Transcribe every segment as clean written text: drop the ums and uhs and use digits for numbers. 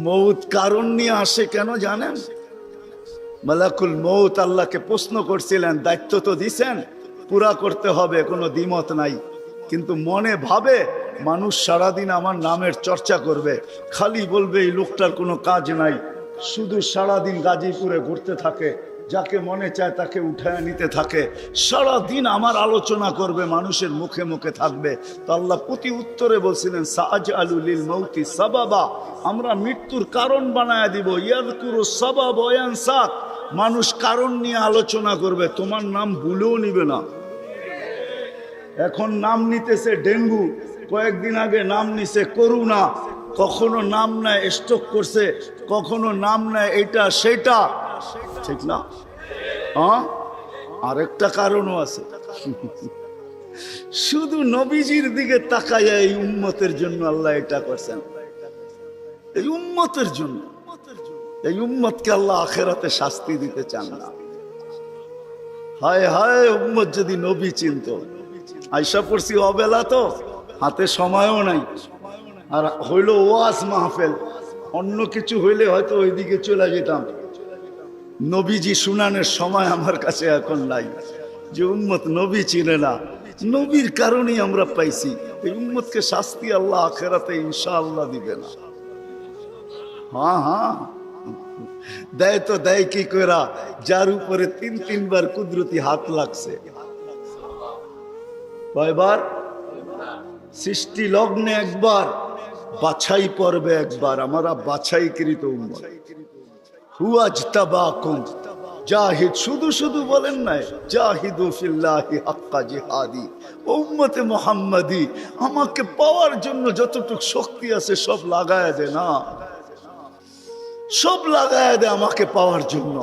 মৌত কারণ নিয়ে আসে কেন জানেন? মালাকুল মৌত আল্লাহকে প্রশ্ন করছিলেন, দায়িত্ব তো দিছেন, পুরা করতে হবে, কোনো দ্বিমত নাই। কিন্তু মনে ভাবে মানুষ সারাদিন আমার নামের চর্চা করবে, খালি বলবে এই লোকটার কোনো কাজ নাই, শুধু সারাদিন গাজীপুরে ঘুরতে থাকে, যাকে মনে চায় তাকে উঠায় নিতে থাকে, সারাদিন আমার আলোচনা করবে, মানুষের মুখে মুখে থাকবে। তো আল্লাহ প্রতি উত্তরে বলছিলেন, সাআজআলু লিল মাউতি সাবাবা, আমরা মৃত্যুর কারণ বানায় দিব। ইয়াযকুরু সাবাব ওয়া ইয়ানসাক, মানুষ কারণ নিয়ে আলোচনা করবে, তোমার নাম ভুলেও নিবে না। এখন নাম নিতেছে ডেঙ্গু, কয়েকদিন আগে নাম নিছে করোনা, কখনো নাম নেয় স্ট্রোক করছে, কখনো নাম নেয় এটা সেটা, ঠিক না? হ্যাঁ, আরেকটা কারণও আছে। শুধু নবীজির দিকে তাকাইয়া এই উম্মতের জন্য আল্লাহ এটা করছেন, এই উম্মতের জন্য। এই উম্মতকে আল্লাহ আখেরাতে শাস্তি দিতে চান না। হায় হায়, উম্মত যদি নবী চিনত। আয়সা পড়ছি অবেলা, তো হাতে সময়ও নাই, আর হইল ওয়াজ মাহফিল, অন্য কিছু হইলে হয়তো ওইদিকে চলে যেতাম। নবীজি শুনানের সময় আমার কাছে এখন নাই। যে উম্মত নবী চিনে না, নবীর কারণেই আমরা পাইছি। এই উম্মতকে শাস্তি আল্লাহ আখেরাতে ইনশাআল্লাহ দিবে না। হ্যাঁ হ্যাঁ, দেয় তো দেয় কি কইরা, যার উপরে তিনবার কুদরতি হাত লাগছে। কয়বার? সৃষ্টি লগ্নে একবার, বাছাই পর্বে একবার। আমরা বাছাইকৃত উম্মত। হুয়াজতাবাকুম, জাহিদ, শুধু শুধু বলেন নাই, জাহিদু ফিল্লাহি হাক্কা জিহাদি। উম্মতে মুহাম্মাদি, আমাকে পাওয়ার জন্য যতটুকু শক্তি আছে সব লাগায় দে না, সব লাগায় দে আমাকে পাওয়ার জন্য।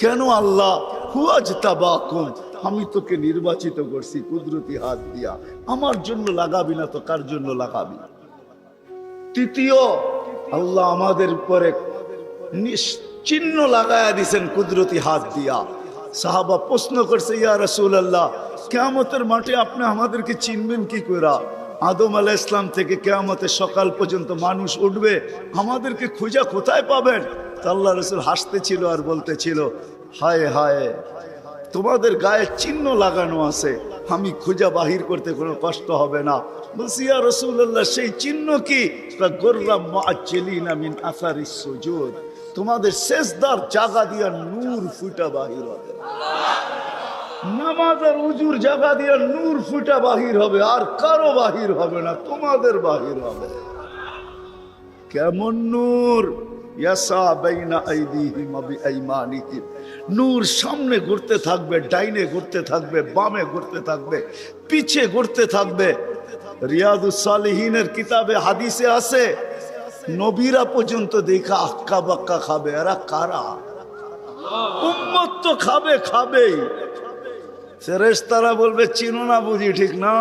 কেন আল্লাহ? হুয়াজতাবাকুম, আমি তোকে নির্বাচিত করছি কুদরতি হাত দিয়া, আমার জন্য লাগাবি না তো কার জন্য লাগাবি? তৃতীয়, আল্লাহ আমাদের উপরে চিহ্ন লাগায়া দিছেন কুদরতি হাত দিয়া। সাহাবা প্রশ্ন করছে, ইয়া রাসূলুল্লাহ, কিয়ামতের মাঠে আপনি আমাদেরকে চিনবেন কি কইরা? আদম আলাইহিস সালাম থেকে কিয়ামতের সকাল পর্যন্ত মানুষ উঠবে, আমাদেরকে খুঁজা কোথায় পাবেন? তো আল্লাহ রাসূল হাসতেছিল আর বলতেছিল, হায় হায়, তোমাদের গায়ে চিহ্ন লাগানো আছে, আমি খুঁজা বাহির করতে কোনো কষ্ট হবে না। বলছি, ইয়া রাসূলুল্লাহ, সেই চিহ্ন কি? গুররাম মুআজ্জিলিনা মিন আসারিস সুজুদ, তোমাদের সেজদার জায়গা দিয়া নূর ফুটা বাহির হবে। নামাজ আর উজুর জায়গা দিয়া নূর ফুটা বাহির হবে, আর কারো বাহির হবে না, তোমাদের বাহির হবে। কেমন নূর? ইয়াসা বাইনা আইদিহিম ওয়া বিআইমানিহিম, নূর সামনে ঘুরতে থাকবে, ডাইনে ঘুরতে থাকবে, বামে ঘুরতে থাকবে, পিছে ঘুরতে থাকবে। রিয়াদুস সালিহিনের কিতাবে হাদিসে আছে, নবীরা পর্যন্ত দেখা আক্কা বাক্কা খাবে। এরা কারা? উম্মত তো খাবে, খাবেই। ফেরেশতারা বলবে, চিনো না বুঝি? ঠিক না,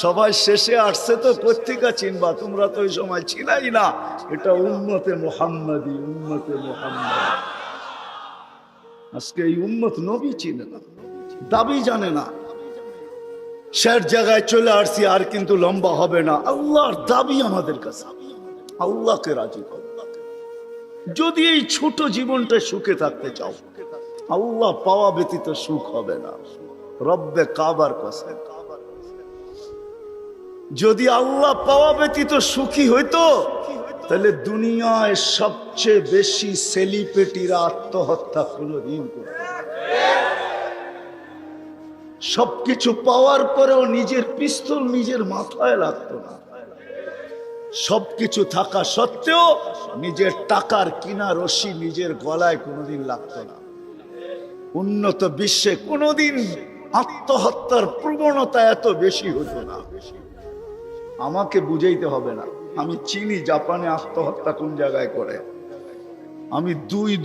সবাই শেষে আসছে তো কোত্থেকে চিনবা, তোমরা তো ওই সময় ছিলাই না। এটা উম্মতে মুহাম্মাদি, উম্মতে মুহাম্মাদি। আজকে এই উম্মত নবী চিনে না, দাবি জানে না। শেষ জায়গায় চলে আসছি, আর কিন্তু লম্বা হবে না। আল্লাহর দাবি আমাদের কাছে, আল্লাহকে রাজি করো। যদি এই ছোট জীবনটা সুখে থাকতে চাও, আল্লাহ পাওয়া ব্যতীত সুখ হবে না। রব্বে কাবার কসম, যদি আল্লাহ পাওয়া ব্যতীত সুখী হইতো, তাহলে দুনিয়ায় সবচেয়ে বেশি সেলিব্রিটিরা আত্মহত্যা কোনদিন করত। সবকিছু পাওয়ার পরেও নিজের পিস্তল নিজের মাথায় লাগতো না। সবকিছু থাকা সত্ত্বেও নিজের টাকার কিনা রশি নিজের গলায় কোনোদিন লাগতো না। উন্নত বিশ্বে কোনোদিন আত্মহত্যার প্রবণতা এত বেশি হতো না। আমাকে বুঝাইতে হবে না, আমি চিনি জাপানে আত্মহত্যা কোন জায়গায় করে। আমি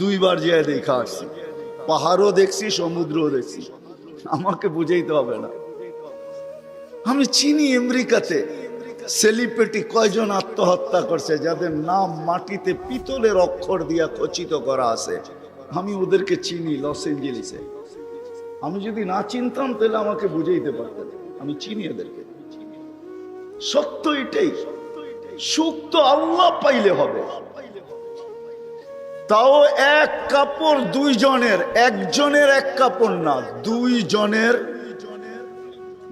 দুইবার যেয়ে দেখা আসছি, পাহাড়ও দেখছি, সমুদ্রও দেখছি। আমাকে বুঝাইতে হবে না, আমি চিনি আমেরিকাতে সেলিব্রিটি কয়জন আত্মহত্যা করছে, যাদের নাম মাটিতে পিতলের অক্ষর দিয়া খচিত করা আছে। আমি ওদেরকে চিনি লস এঞ্জেলিসে। আমি যদি না চিনতাম তাহলে আমাকে বুঝাইতে পারতেন, আমি চিনি এদেরকে। সত্য এটাই, সুখ তো আল্লাহ পাইলে হবে, তাও এক কাপড় দুইজনের, একজনের এক কাপড় না,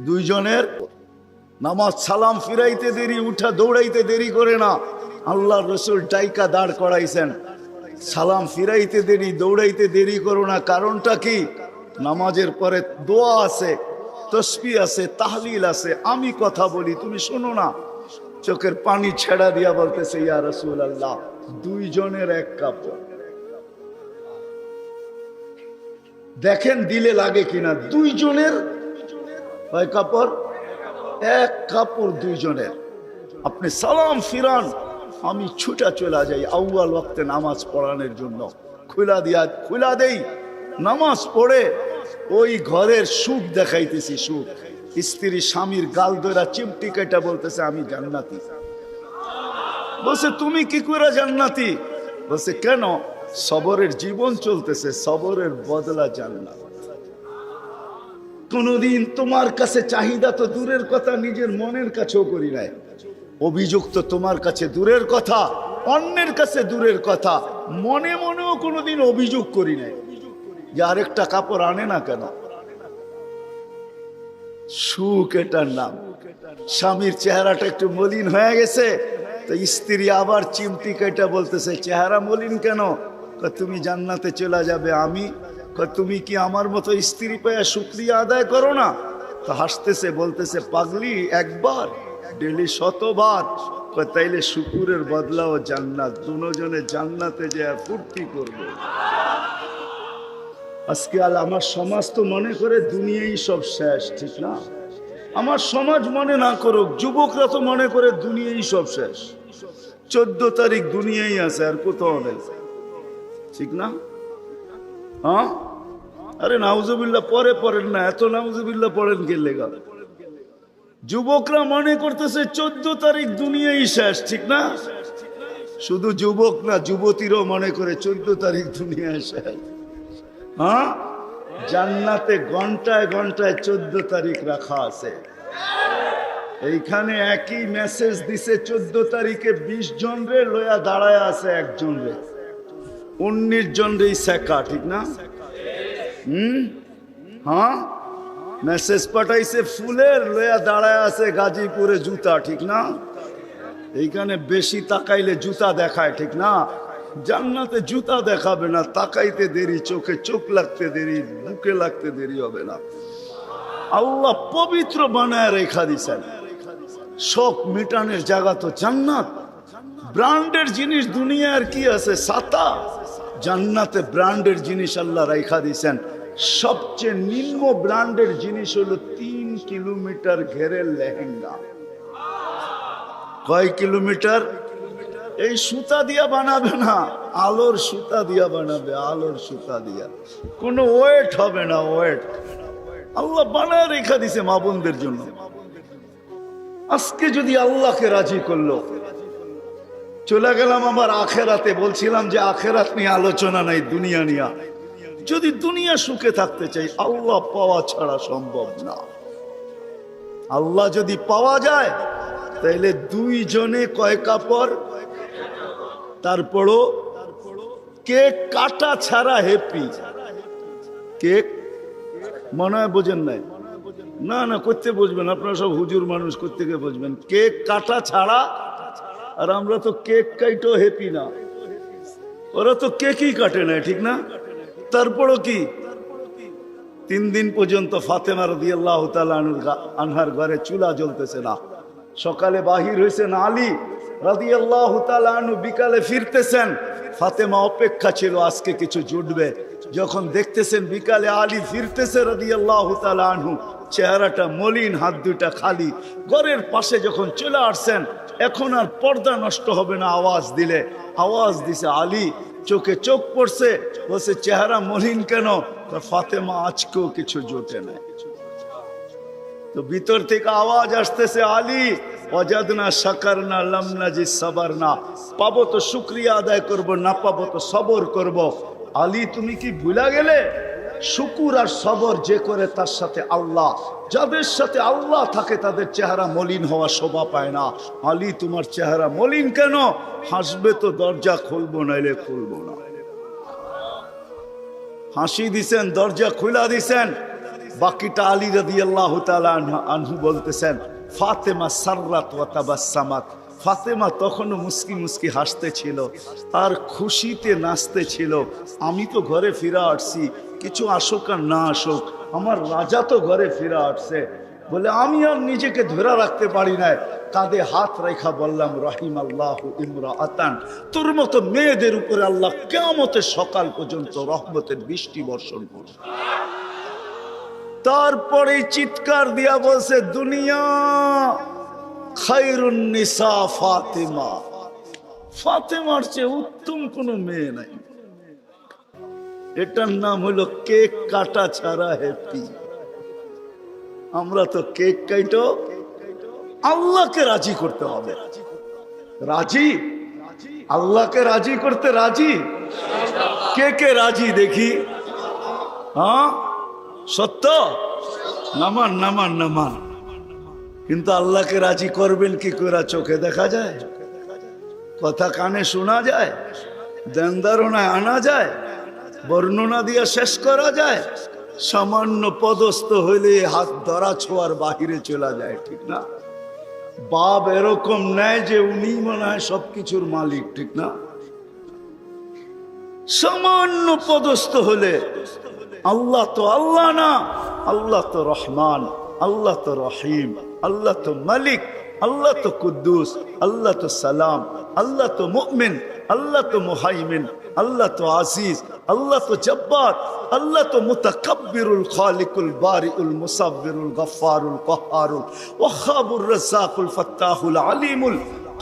দুইজনের। নামাজ সালাম ফিরাইতে দেরি, উঠা দৌড়াইতে দেরি করে না। আল্লাহ রসুল ডাইকা দাঁড় করাইছেন, সালাম ফিরাইতে দেরি, দৌড়াইতে দেরি করো না। কারণটা কি? নামাজের পরে দোয়া আছে, তসবিহ আছে, তাহলিল আছে, আমি কথা বলি, তুমি শোনো না। চোখের পানি ছেড়া দিয়া বলতেছে, ইয়া রাসূলুল্লাহ, দুইজনের এক কাপড়। দেখেন দিলে লাগে কিনা। দুইজনের কয় কাপড়? এক কাপড় দুইজনের। আপনি সালাম ফিরান, আমি ছুটা চলে যাই আউয়াল ওয়াক্তে নামাজ পড়ানোর জন্য, খুলা দেই। নামাজ পড়ে ওই ঘরের সুখ দেখাইতেছি, সুখ। স্ত্রী স্বামীর গাল ধরা চিমটি কেটে বলতেছে, আমি জান্নাতি। বলছে, তুমি কি করে জান্নাতি? বলছে, কেন? সবরের জীবন চলতেছে, সবরের বদলা জান্নাত। কোনদিন তোমার কাছে চাহিদা তো দূরের কথা, নিজের মনের কাছেও করি নাই। অভিযোগ তো তোমার কাছে দূরের কথা, অন্যের কাছে দূরের কথা, মনে মনেও কোনোদিন অভিযোগ করি নাই যে আরেকটা কাপড় আনে না কেন। সুখ এটার নাম। স্বামীর চেহারাটা একটু মলিন হয়ে গেছে, তো স্ত্রী আবার চিমটি কেটে বলতেছে, চেহারা মলিন কেন? তুমি জান্নাতে চলে যাবে। আমি তুমি কি আমার মতো স্ত্রী পেয়ে শুকরিয়া আদায় করো না? তো হাসতেছে, বলতেছে, পাগলি, একবার ডেলি 100 বার। তাইলে শুকুরের বদলাও জান্নাত। দুজনে জান্নাতে যে ফুর্তি করবে। আজকে আমার সমাজ তো মনে করে দুনিয়াই সব শেষ, ঠিক না? আমার সমাজ মনে না করুক, যুবকরা তো মনে করে দুনিয়াই সব শেষ। 14 তারিখ দুনিয়াই আছে, আর কোথাও নেই, ঠিক না? হ্যাঁ, আরে নাউজুবিল্লাহ পরে পড়েন না, এত নাউজুবিল্লাহ পড়েন কে লেগা? যুবকরা মনে করতেছে 14 তারিখ দুনিয়াই শেষ, ঠিক না? শুধু যুবক না, যুবতীরও মনে করে 14 তারিখ দুনিয়া শেষ। হ্যাঁ, জান্নাতে ঘন্টায় ঘন্টায় 14 তারিখ রাখা আছে। এইখানে একই মেসেজ দিছে, 14 তারিখে 20 জন রে লয়া দাঁড়ায় আছে, একজন রে 19 জন রে শেখা, ঠিক না? হ্যাঁ, মেসেজ পাঠাইছে ফুলের, লয়া দাঁড়ায় আছে গাজীপুরে জুতা, ঠিক না? এইখানে বেশি তাকাইলে জুতা দেখায়, ঠিক না? জান্নাতে জুতা দেখাবে না, তাকাইতে দেরি, চোখে চোখ লাগতে দেরি, বুকে লাগতে দেরি হবে না। আল্লাহ পবিত্র বানায় রেখা দিছেন। শোক মিটানের জায়গা তো জান্নাত। ব্র্যান্ডের জিনিস দুনিয়ার কি আছে? ছাতা। জান্নাতে ব্র্যান্ডের জিনিস আল্লাহ রেখা দিছেন। সবচেয়ে নিম্ন ব্র্যান্ডের জিনিস হলো 3 কিলোমিটার ঘেরের লেহেঙ্গা। কয় কিলোমিটার? এই সুতা দিয়া বানাবে না, আলোর সুতা দিয়া বানাবে, আলোর সুতা দিয়া। কোনো ওয়েট হবে না, ওয়েট। আল্লাহ বানায় রেখা দিছে মা বোনদের জন্য। আজকে যদি আল্লাহকে রাজি করলো, চলে গেলাম আমার আখেরাতে। বলছিলাম যে আখেরাত নিয়ে আলোচনা নাই, দুনিয়া নিয়ে। যদি দুনিয়া সুখে থাকতে চাই, আল্লাহ পাওয়া ছাড়া সম্ভব না। আল্লাহ যদি পাওয়া যায়, তাইলে দুইজনে কয় কাপড়? তারপরও কেক কাটা ছাড়া হ্যাপি। কেক মনে হয় বোঝেন নাই? না না, করতে বুঝবেন, আপনারা সব হুজুর মানুষ, করতে গিয়ে বুঝবেন। কেক কাটা ছাড়া। আর আমরা তো কেক কাইটো হ্যাপি না, ওরা তো কেকই কাটে না, ঠিক না? তারপরও কি 3 দিন পর্যন্ত ফাতেমা রাদিয়াল্লাহু তাআলা আনহার ঘরে চুলা জ্বলতেছে না। সকালে বাহির হয়েছেন আলী রাদিয়াল্লাহু তাআলা আনহু, বিকালে ফিরতেছেন। ফাতেমা অপেক্ষা ছিল আজকে কিছু জুটবে। যখন দেখতেছেন বিকালে আলী ফিরতেছে রাদিয়াল্লাহু তাআলা আনহু, চেহারাটা মলিন, হাত দুটা খালি। ঘরের পাশে যখন চলে আসছেন, এখন আর পর্দা নষ্ট হবে না, আওয়াজ দিলে। আওয়াজ দিছে আলী, চোখে চোখ পড়ছে, বলছে চেহারা মলিন কেন? ফাতেমা আজকেও কিছু জোটে না। তো ভিতর থেকে আওয়াজ আসতেছে, আলী ওয়াজাদনা শাকারনা লাম নাজিদ সাবারনা। পাবো তো শুকরিয়া আদায় করব, না পাবো তো সবর করব। আলী তুমি কি ভুলা গেলে? শুকুর আর সবর যে করে তার সাথে আল্লাহ। যাদের সাথে আল্লাহ থাকে তাদের চেহারা মলিন হওয়া শোভা পায় না। আলী তোমার চেহারা মলিন কেন? হাসবে তো দরজা খুলবো, নাইলে খুলবো না। হাসি দিছেন, দরজা খুলা দিছেন। বাকিটা আলী রাদিয়াল্লাহু তাআলা আনহু বলতেছেন, ফাতেমা সাররাত ওয়া তাবাসসামাত, ফাতেমা তখনও মুস্কি মুস্কি হাসতেছিল আর খুশিতে নাচতেছিল। আমি তো ঘরে ফিরে আসছি, কিছু আসুক আর না আসুক, আমার রাজা তো ঘরে ফিরে আসছে। বলে আমি আর নিজেকে ধরে রাখতে পারি না, কাঁধে হাত রেখা বললাম, রহিমাল্লাহু ইমরাআতান, তোর মতো মেয়েদের উপরে আল্লাহ কিয়ামতের সকাল পর্যন্ত রহমতের বৃষ্টি বর্ষণ করবে। তারপরে চিৎকার দিয়া বলছে, দুনিয়া খায়রুন নিসা ফাতেমা, ফাতেমার চেয়ে উত্তম কোন মেয়ে নাই। এটার নাম হলো কেক কাটা ছাড়া হ্যাপি। আমরা তো কেক কাটো, আল্লাহকে রাজি করতে হবে। রাজি, আল্লাহকে রাজি করতে রাজি। কে কে রাজি দেখি? হ্যাঁ সত্য, নামান নামান নামান। কিন্তু আল্লাহকে রাজি করবেন কি করে? চোখে দেখা যায়, কথা কানে শোনা যায়, ধ্যান ধারণায় আনা যায়, বর্ণনা দিয়ে শেষ করা যায়? সামান্য পদস্থ হইলে হাত ধরা ছোঁয়ার বাহিরে চলে যায়, ঠিক না? বাপ এরকম নেয় যে উনি মনে হয় সবকিছুর মালিক, ঠিক না? সামান্য পদস্থ হলে আল্লাহ তো আল্লাহ না, আল্লাহ তো রহমান, আল্লাহ তো রহিম, আল্লাহ তো মালিক, আল্লাহ তো কুদ্দুস, আল্লাহ তো সালাম, আল্লাহ তো মুমিন, আল্লাহ তো মুহাইমিন, আল্লাহ তো আজিজ, আল্লাহ তো জব্বার, আল্লাহ তো মুতাকাব্বিরুল খালিকুল বারিউল মুসাব্বিরুল গফফারুল কহ্হারুল ওয়াহাবুর রাজ্জাকুল ফাত্তাহুল আলিমুল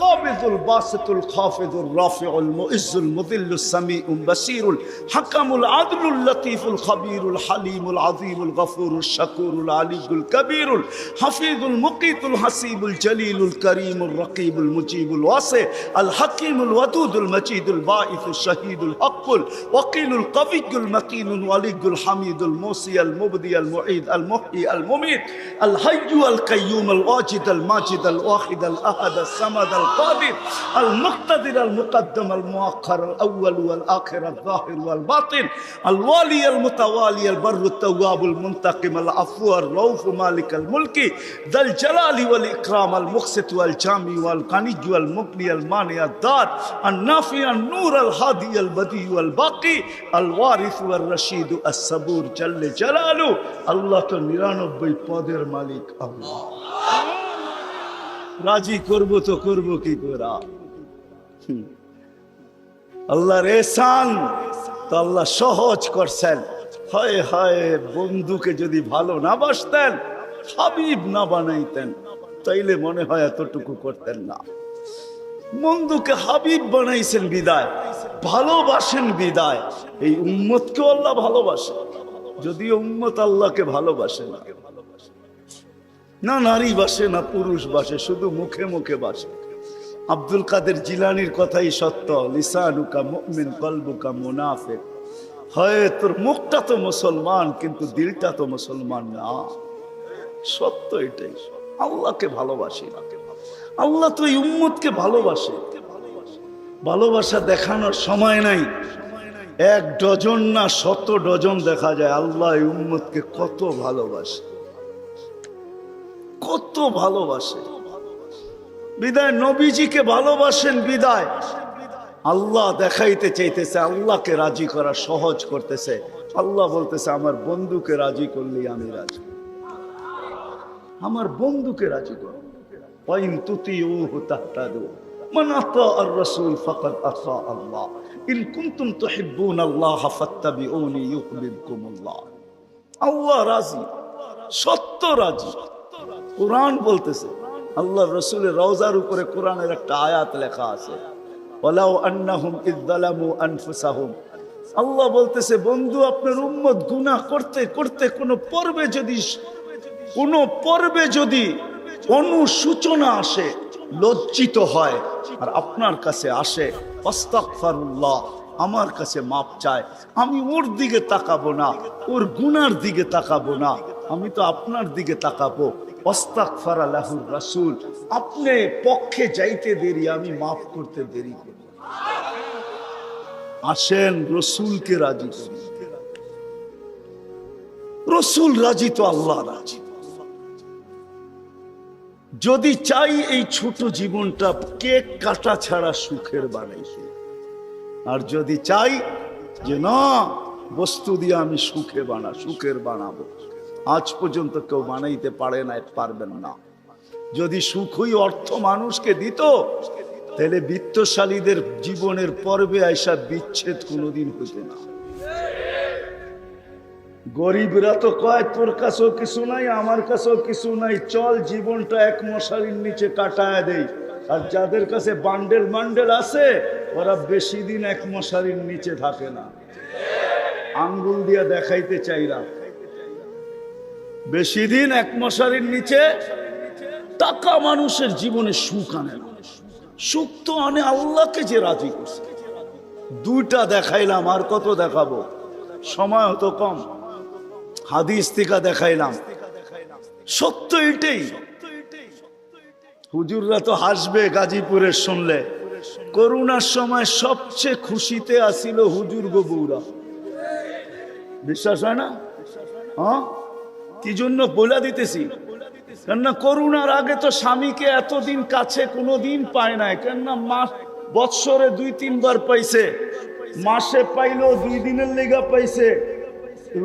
قابض الباسط الخافض الرافع المؤز المذل السميع البصير الحكم العدل اللطيف الخبير الحليم العظيم الغفور الشكور العلي الكبير الحفيظ المقيت الحسيب الجليل الكريم الرقيب المجيب الواسع الحكيم الودود المجيد الباعث الشهيد الحق الوكيل القوي المتين الولي الحميد الموصي المبدي المعيد المحيي المميت الحي القيوم الواجد الماجد الواحد الاحد الصمد القادر المقتدر المقدم المؤخر الأول والآخر الظاهر والباطن الوالي المتوالي البر التواب المنتقم العفو الرؤوف مالك الملك ذا الجلال والإكرام المقسط والجامع والغني والمغني المانع الدار النافع النور الهادي البديع والباقي الوارث والرشيد الصبور جل جلاله الله তো 99 পদের মালিক আল্লাহ। রাজি করব তো করব কি করে? আল্লাহর এহসান তো আল্লাহ সহজ করছেন। হায় হায়, বন্ধুকে যদি ভালো না বাসতেন, হাবিব না বানাইতেন, তাইলে মনে হয় এতটুকু করতেন না। বন্ধুকে হাবিব বানাইছেন বিদায়, ভালোবাসেন বিদায়, এই উম্মতকেও আল্লাহ ভালোবাসে। যদিও উম্মত আল্লাহকে ভালোবাসে না, না নারী বাসে না পুরুষ বাসে, শুধু মুখে মুখে বাসে। আব্দুল কাদের জিলানির কথাই সত্য, লিসানুকা মুমিন কলবুকা মুনাফিক। হয় তোর মুখটা তো মুসলমান কিন্তু দিলটা তো মুসলমান না। সত্য এটাই। আল্লাহকে ভালোবাসি, আল্লাহ তো এই উম্মতকে ভালোবাসে। ভালোবাসা দেখানোর সময় নাই, 1 ডজন না 100 ডজন দেখা যায় আল্লাহ এই উম্মতকে কত ভালোবাসে, কত ভালোবাসে। বিদায় নবীজিকে ভালোবাসেন বিদায় আল্লাহ দেখাইতে চাইতেছে, আল্লাহকে রাজি করা সহজ করতেছে। আল্লাহ বলতেছে আমার বন্ধুকে রাজি করলে আমি রাজি, আমার বন্ধুকে রাজি করো। ওয়াইন তুতিউহু তাহতাদু মান আতাআর রাসূল ফাকাদ আতা আল্লাহ ইন কুনতুম তুহিব্বুনাল্লাহ ফাত্তাবিউনি ইউহিব্বুকুমুল্লাহ। আল্লাহ রাজি, সত্য রাজি। কোরআন বলতেছে, আল্লাহ রসুলের রওজার উপরে কোরআনের একটা আয়াত লেখা আছে, ওয়ালাউ আন্নাহুম ইয যালামু আনফুসাহুম। আল্লাহ বলতেছে বন্ধু আপনার উম্মত গুনাহ করতে করতে কোন পর্বে যদি অনুসূচনা আসে, লজ্জিত হয় আর আপনার কাছে আসে, আস্তাগফিরুল্লাহ, আমার কাছে মাপ চায়, আমি ওর দিকে তাকাবো না, ওর গুনার দিকে তাকাবো না, আমি তো আপনার দিকে তাকাবো। আস্তাগফারা লাহুর রাসূল, আপনি পক্ষে যাইতে দেরি, আমি মাফ করতে দেরি করি। আসেন রসুলকে রাজি করি। রসুল রাজি তো আল্লাহ রাজি। যদি চাই এই ছোট জীবনটা কেক কাটা ছাড়া সুখের বানাইছি, আর যদি চাই যে না বস্তু দিয়ে আমি সুখের বানাবো, আজ পর্যন্ত কেউ বানাইতে পারে না, পারবেন না। যদি সুখই অর্থ মানুষকে দিত, তাহলে বিত্তশালীদের জীবনের পর্বে আইসা বিচ্ছেদ কোনোদিন হইত না। গরিবরা তো কয় তোর কাছেও কিছু নাই, আমার কাছেও কিছু নাই, চল জীবনটা এক মশারির নিচে কাটায় দেই। আর যাদের কাছে বান্ডেল বান্ডেল আছে, ওরা বেশি দিন এক মশারির নিচে থাকে না। আঙ্গুল দিয়া দেখাইতে চাইরা বেশি দিন এক মশারির নিচে। টাকা মানুষের জীবনে সুখ আনে না, সুখ তো আনে আল্লাহকে যে রাজি করছে। দুইটা দেখাইলাম, আর কত দেখাবো, সময় হতো কম। হাদিস থেকে দেখাইলাম, সত্য এটাই। হুজুররা তো হাসবে গাজীপুরের শুনলে। করোনার সময় সবচেয়ে খুশিতে আসিল হুজুর গো বউরা, বিশ্বাস হয় না? হ্যাঁ, কি জন্য বলে দিতেছি, কেননা করোনার আগে তো স্বামীকে এতদিন কাছে কোনোদিন পায় নাই। কেননা মাস বৎসরে 2-3 বার পাইছে, মাসে পাইলো 2 দিনের লেগা পাইছে।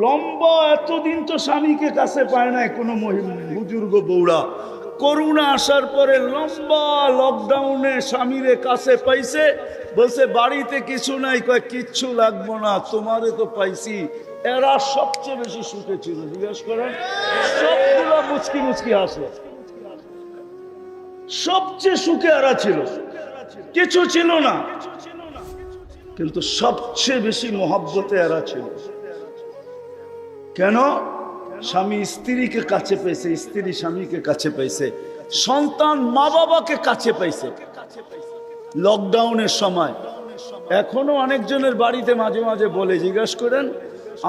লম্বা এতদিন তো স্বামীকে কাছে পায় নাই কোনো বুজুর্গ বউরা। করোনা আসার পরে লম্বা লকডাউনে স্বামীরে কাছে পাইছে, বলছে বাড়িতে কিছু নাই, কয় কিচ্ছু লাগবো না, তোমারে তো পাইছি। এরা সবচেয়ে বেশি সুখে ছিল, জিজ্ঞেস করেন। সবগুলো মুচকি মুচকি হাসে, সবচেয়ে সুখে এরা ছিল, কিছু ছিল না, কিন্তু সবচেয়ে বেশি মহব্বতে এরা ছিল। কেন? স্বামী স্ত্রীকে কাছে পাইছে, স্ত্রী স্বামীকে কাছে পাইছে, সন্তান মা বাবাকে কাছে পাইছে লকডাউনের সময়। এখনো অনেকজনের বাড়িতে মাঝে মাঝে বলে, জিজ্ঞাসা করেন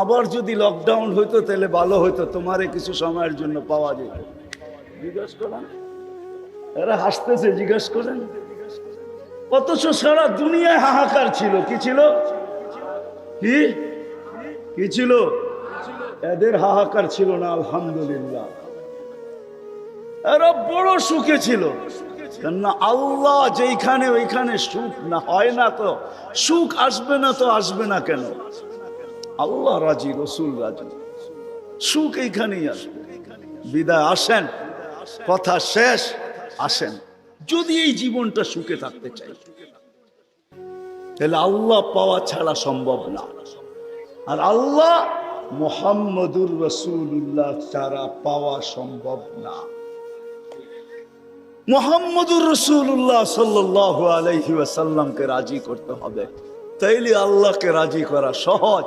আবার যদি লকডাউন হইতো তাহলে ভালো হইতো, তোমারে কিছু সময়ের জন্য পাওয়া যেত। জিজ্ঞাসা করেন, এরা হাসতেছে, জিজ্ঞাসা করেন। অথচ সারা দুনিয়ায় হাহাকার ছিল। কি ছিল? কি ছিল? এদের হাহাকার ছিল না, আলহামদুলিল্লাহ। এরা বড় সুখে ছিল। কেননা আল্লাহ যেখানে ওইখানে সুখ না হয় না, তো সুখ আসবে না, তো আসবে না কেন? আল্লাহ রাজি, রসুল রাজি, সুখ এইখানেই আসবে। বিদায় আসেন, কথা শেষ, আসেন। যদি এই জীবনটা সুখে থাকতে চাই, তাহলে আল্লাহ পাওয়া ছাড়া সম্ভব না। আর আল্লাহ মুহাম্মদুর রাসূলুল্লাহ ছাড়া পাওয়া সম্ভব না। মুহাম্মদুর রাসূলুল্লাহ সাল্লাল্লাহু আলাইহি ওয়াসাল্লামকে রাজি করতে হবে, তাইলে আল্লাহকে রাজি করা সহজ।